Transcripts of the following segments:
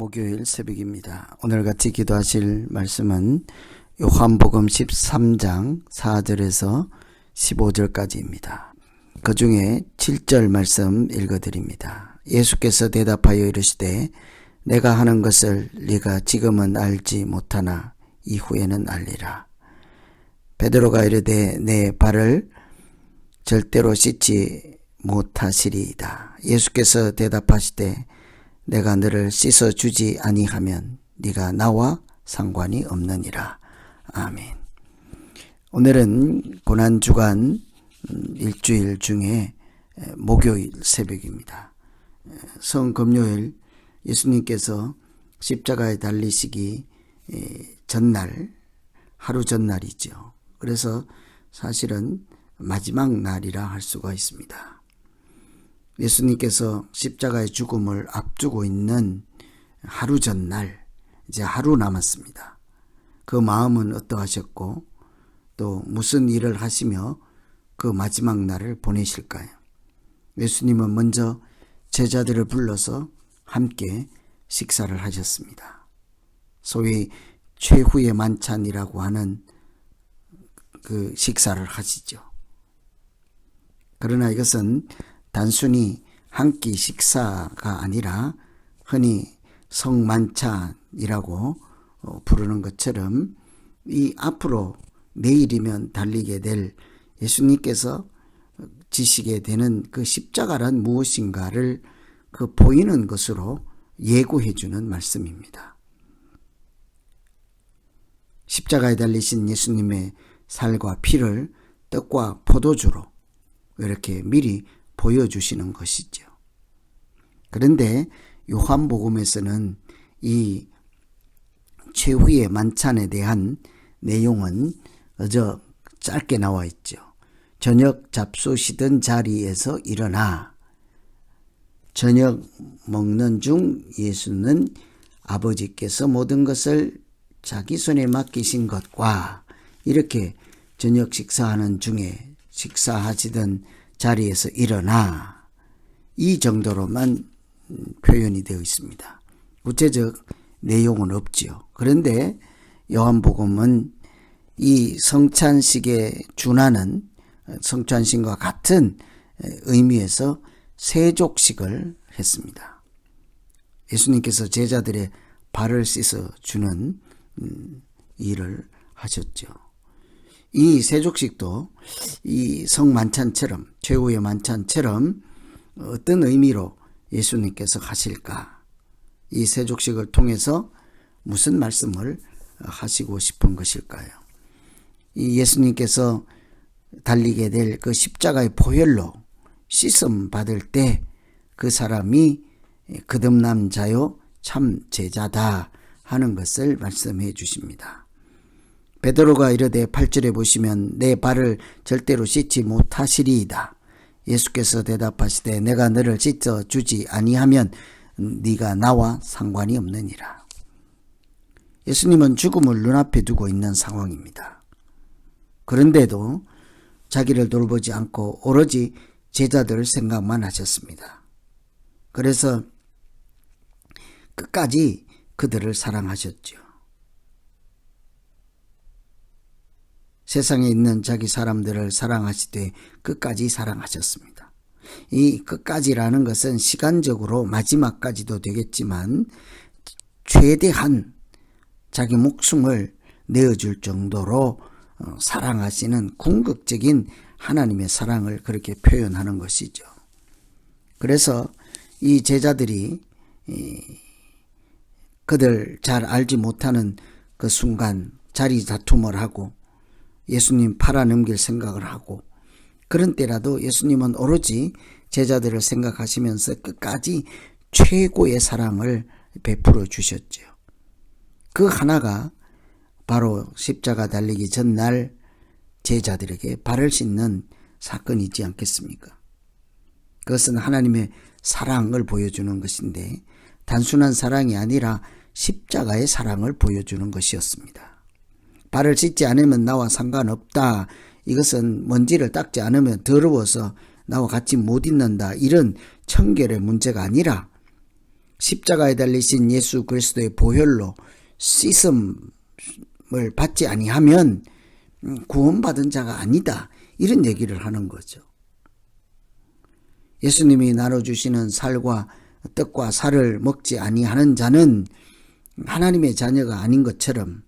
목요일 새벽입니다. 오늘 같이 기도하실 말씀은 요한복음 13장 4절에서 15절까지입니다. 그 중에 7절 말씀 읽어드립니다. 예수께서 대답하여 이르시되 내가 하는 것을 네가 지금은 알지 못하나 이후에는 알리라. 베드로가 이르되 내 발을 절대로 씻지 못하시리이다. 예수께서 대답하시되 내가 너를 씻어주지 아니하면 네가 나와 상관이 없느니라. 아멘. 오늘은 고난주간 일주일 중에 목요일 새벽입니다. 성금요일 예수님께서 십자가에 달리시기 전날, 하루 전날이죠. 그래서 사실은 마지막 날이라 할 수가 있습니다. 예수님께서 십자가의 죽음을 앞두고 있는 하루 전날, 이제 하루 남았습니다. 그 마음은 어떠하셨고 또 무슨 일을 하시며 그 마지막 날을 보내실까요? 예수님은 먼저 제자들을 불러서 함께 식사를 하셨습니다. 소위 최후의 만찬이라고 하는 그 식사를 하시죠. 그러나 이것은 단순히 한 끼 식사가 아니라 흔히 성만찬이라고 부르는 것처럼 이 앞으로 내일이면 달리게 될 예수님께서 지시게 되는 그 십자가란 무엇인가를 그 보이는 것으로 예고해 주는 말씀입니다. 십자가에 달리신 예수님의 살과 피를 떡과 포도주로 이렇게 미리 보여주시는 것이죠. 그런데 요한복음에서는 이 최후의 만찬에 대한 내용은 어저 짧게 나와 있죠. 저녁 잡수시던 자리에서 일어나 저녁 먹는 중 예수는 아버지께서 모든 것을 자기 손에 맡기신 것과 이렇게 저녁 식사하는 중에 식사하시던 자리에서 일어나 이 정도로만 표현이 되어 있습니다. 구체적 내용은 없지요. 그런데 요한복음은 이 성찬식에 준하는 성찬식과 같은 의미에서 세족식을 했습니다. 예수님께서 제자들의 발을 씻어 주는 일을 하셨죠. 이 세족식도 이 성만찬처럼 최후의 만찬처럼 어떤 의미로 예수님께서 하실까? 이 세족식을 통해서 무슨 말씀을 하시고 싶은 것일까요? 이 예수님께서 달리게 될 그 십자가의 보혈로 씻음 받을 때 그 사람이 거듭난 자요 참 제자다 하는 것을 말씀해 주십니다. 베드로가 이르되 8절에 보시면 내 발을 절대로 씻지 못하시리이다. 예수께서 대답하시되 내가 너를 씻어주지 아니하면 네가 나와 상관이 없느니라. 예수님은 죽음을 눈앞에 두고 있는 상황입니다. 그런데도 자기를 돌보지 않고 오로지 제자들 생각만 하셨습니다. 그래서 끝까지 그들을 사랑하셨죠. 세상에 있는 자기 사람들을 사랑하시되 끝까지 사랑하셨습니다. 이 끝까지라는 것은 시간적으로 마지막까지도 되겠지만 최대한 자기 목숨을 내어줄 정도로 사랑하시는 궁극적인 하나님의 사랑을 그렇게 표현하는 것이죠. 그래서 이 제자들이 그들 잘 알지 못하는 그 순간 자리 다툼을 하고 예수님 팔아넘길 생각을 하고 그런 때라도 예수님은 오로지 제자들을 생각하시면서 끝까지 최고의 사랑을 베풀어 주셨죠. 그 하나가 바로 십자가 달리기 전날 제자들에게 발을 씻는 사건이지 않겠습니까? 그것은 하나님의 사랑을 보여주는 것인데 단순한 사랑이 아니라 십자가의 사랑을 보여주는 것이었습니다. 발을 씻지 않으면 나와 상관없다. 이것은 먼지를 닦지 않으면 더러워서 나와 같이 못 있는다. 이런 청결의 문제가 아니라 십자가에 달리신 예수 그리스도의 보혈로 씻음을 받지 아니하면 구원받은 자가 아니다. 이런 얘기를 하는 거죠. 예수님이 나눠주시는 살과 떡과 살을 먹지 아니하는 자는 하나님의 자녀가 아닌 것처럼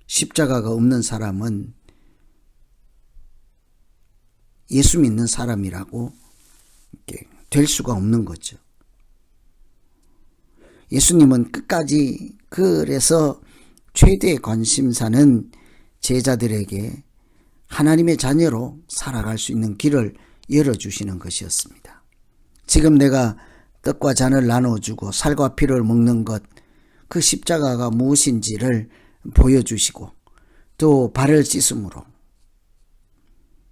십자가가 없는 사람은 예수 믿는 사람이라고 될 수가 없는 거죠. 예수님은 끝까지 그래서 최대의 관심사는 제자들에게 하나님의 자녀로 살아갈 수 있는 길을 열어주시는 것이었습니다. 지금 내가 떡과 잔을 나눠주고 살과 피를 먹는 것, 그 십자가가 무엇인지를 보여주시고 또 발을 씻음으로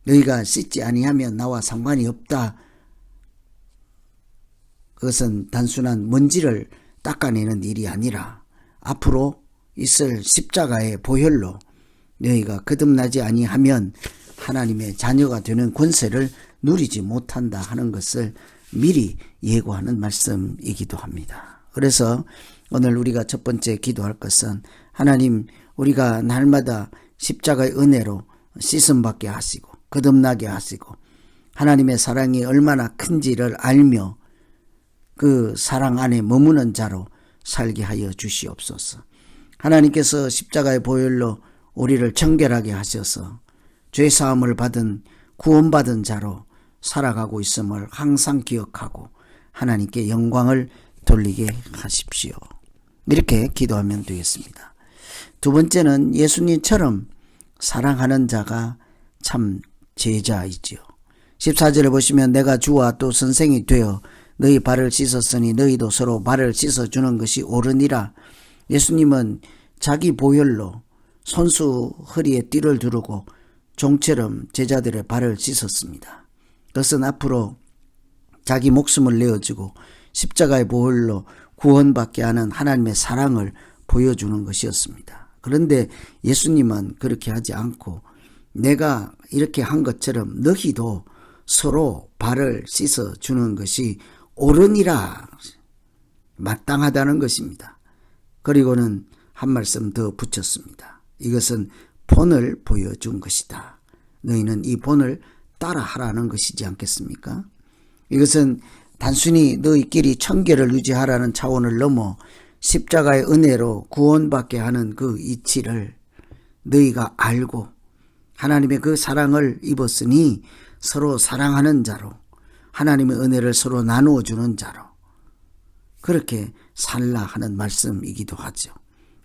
너희가 씻지 아니하면 나와 상관이 없다. 그것은 단순한 먼지를 닦아내는 일이 아니라 앞으로 있을 십자가의 보혈로 너희가 거듭나지 아니하면 하나님의 자녀가 되는 권세를 누리지 못한다 하는 것을 미리 예고하는 말씀이기도 합니다. 그래서 오늘 우리가 첫 번째 기도할 것은 하나님, 우리가 날마다 십자가의 은혜로 씻음받게 하시고 거듭나게 하시고 하나님의 사랑이 얼마나 큰지를 알며 그 사랑 안에 머무는 자로 살게 하여 주시옵소서. 하나님께서 십자가의 보혈로 우리를 정결하게 하셔서 죄사함을 받은 구원받은 자로 살아가고 있음을 항상 기억하고 하나님께 영광을 돌리게 하십시오. 이렇게 기도하면 되겠습니다. 두 번째는 예수님처럼 사랑하는 자가 참 제자이지요. 14절에 보시면 내가 주와 또 선생이 되어 너희 발을 씻었으니 너희도 서로 발을 씻어주는 것이 옳으니라. 예수님은 자기 보혈로 손수 허리에 띠를 두르고 종처럼 제자들의 발을 씻었습니다. 그것은 앞으로 자기 목숨을 내어주고 십자가의 보혈로 구원받게 하는 하나님의 사랑을 보여주는 것이었습니다. 그런데 예수님은 그렇게 하지 않고 내가 이렇게 한 것처럼 너희도 서로 발을 씻어주는 것이 옳으니라, 마땅하다는 것입니다. 그리고는 한 말씀 더 붙였습니다. 이것은 본을 보여준 것이다. 너희는 이 본을 따라하라는 것이지 않겠습니까? 이것은 단순히 너희끼리 청결을 유지하라는 차원을 넘어 십자가의 은혜로 구원받게 하는 그 이치를 너희가 알고 하나님의 그 사랑을 입었으니 서로 사랑하는 자로 하나님의 은혜를 서로 나누어 주는 자로 그렇게 살라 하는 말씀이기도 하죠.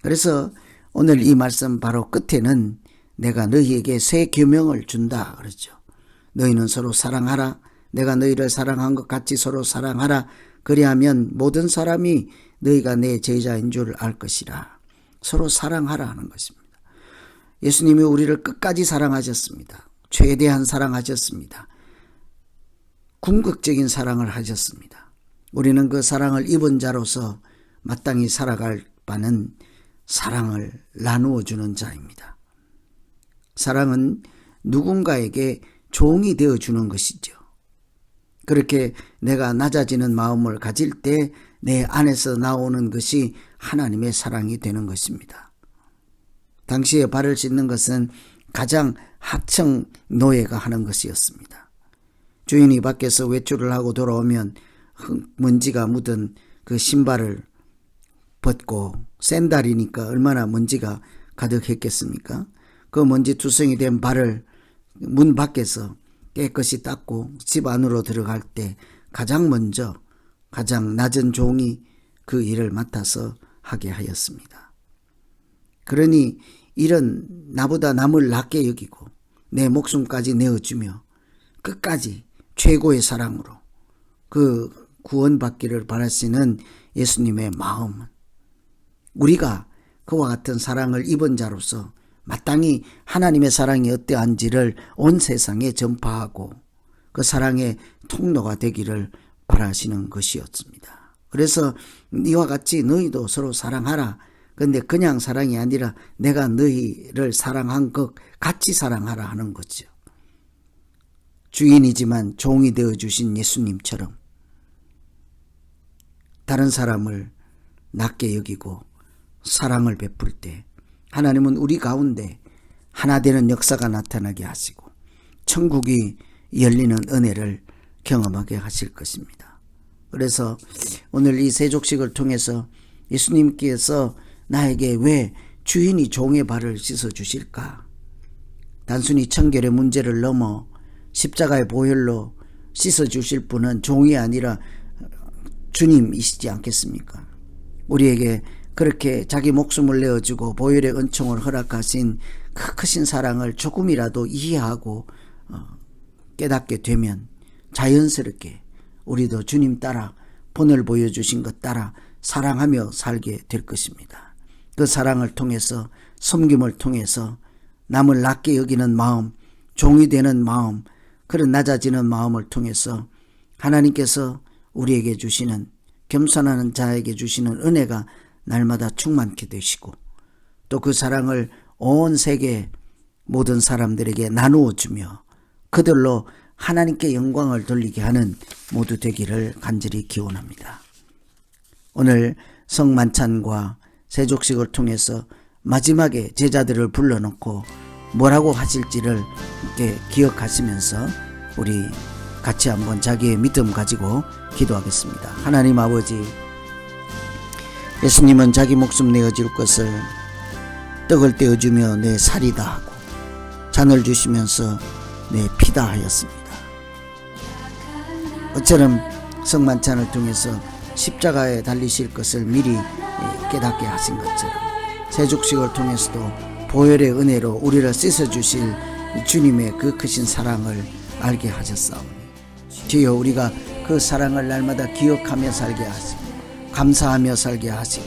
그래서 오늘 이 말씀 바로 끝에는 내가 너희에게 새 계명을 준다 그러죠. 너희는 서로 사랑하라. 내가 너희를 사랑한 것 같이 서로 사랑하라. 그리하면 모든 사람이 너희가 내 제자인 줄 알 것이라. 서로 사랑하라 하는 것입니다. 예수님이 우리를 끝까지 사랑하셨습니다. 최대한 사랑하셨습니다. 궁극적인 사랑을 하셨습니다. 우리는 그 사랑을 입은 자로서 마땅히 살아갈 바는 사랑을 나누어 주는 자입니다. 사랑은 누군가에게 종이 되어 주는 것이죠. 그렇게 내가 낮아지는 마음을 가질 때 내 안에서 나오는 것이 하나님의 사랑이 되는 것입니다. 당시에 발을 씻는 것은 가장 하청 노예가 하는 것이었습니다. 주인이 밖에서 외출을 하고 돌아오면 먼지가 묻은 그 신발을 벗고 샌달이니까 얼마나 먼지가 가득했겠습니까? 그 먼지 투성이 된 발을 문 밖에서 깨끗이 닦고 집 안으로 들어갈 때 가장 먼저 가장 낮은 종이 그 일을 맡아서 하게 하였습니다. 그러니 이런 나보다 남을 낮게 여기고 내 목숨까지 내어주며 끝까지 최고의 사랑으로 그 구원받기를 바라시는 예수님의 마음은 우리가 그와 같은 사랑을 입은 자로서 마땅히 하나님의 사랑이 어떠한지를 온 세상에 전파하고 그 사랑의 통로가 되기를 바라시는 것이었습니다. 그래서 이와 같이 너희도 서로 사랑하라. 근데 그냥 사랑이 아니라 내가 너희를 사랑한 것 같이 사랑하라 하는 거죠. 주인이지만 종이 되어주신 예수님처럼 다른 사람을 낮게 여기고 사랑을 베풀 때 하나님은 우리 가운데 하나 되는 역사가 나타나게 하시고 천국이 열리는 은혜를 경험하게 하실 것입니다. 그래서 오늘 이 세족식을 통해서 예수님께서 나에게 왜 주인이 종의 발을 씻어 주실까? 단순히 청결의 문제를 넘어 십자가의 보혈로 씻어 주실 분은 종이 아니라 주님이시지 않겠습니까? 우리에게 그렇게 자기 목숨을 내어주고 보혈의 은총을 허락하신 그 크신 사랑을 조금이라도 이해하고 깨닫게 되면 자연스럽게 우리도 주님 따라 본을 보여주신 것 따라 사랑하며 살게 될 것입니다. 그 사랑을 통해서 섬김을 통해서 남을 낮게 여기는 마음, 종이 되는 마음, 그런 낮아지는 마음을 통해서 하나님께서 우리에게 주시는 겸손하는 자에게 주시는 은혜가 날마다 충만케 되시고 또 그 사랑을 온 세계 모든 사람들에게 나누어 주며 그들로 하나님께 영광을 돌리게 하는 모두 되기를 간절히 기원합니다. 오늘 성만찬과 세족식을 통해서 마지막에 제자들을 불러놓고 뭐라고 하실지를 이렇게 기억하시면서 우리 같이 한번 자기의 믿음 가지고 기도하겠습니다. 하나님 아버지, 예수님은 자기 목숨 내어줄 것을 떡을 떼어주며 내 살이다 하고 잔을 주시면서 내 피다 하였습니다. 어처럼 성만찬을 통해서 십자가에 달리실 것을 미리 깨닫게 하신 것처럼 세족식을 통해서도 보혈의 은혜로 우리를 씻어주실 주님의 그 크신 사랑을 알게 하셨사오니 주여 우리가 그 사랑을 날마다 기억하며 살게 하시고 감사하며 살게 하시고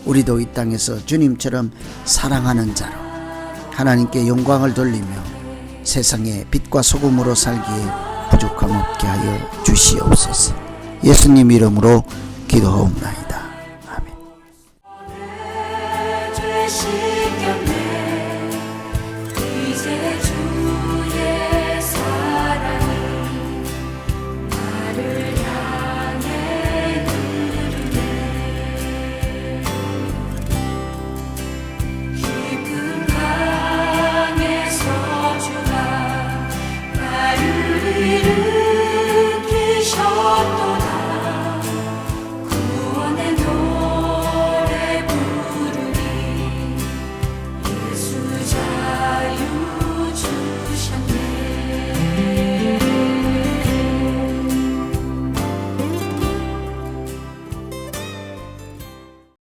우리도 이 땅에서 주님처럼 사랑하는 자로 하나님께 영광을 돌리며 세상에 빛과 소금으로 살기에 부족함 없게 하여 주시옵소서. 예수님 이름으로 기도하옵나이다.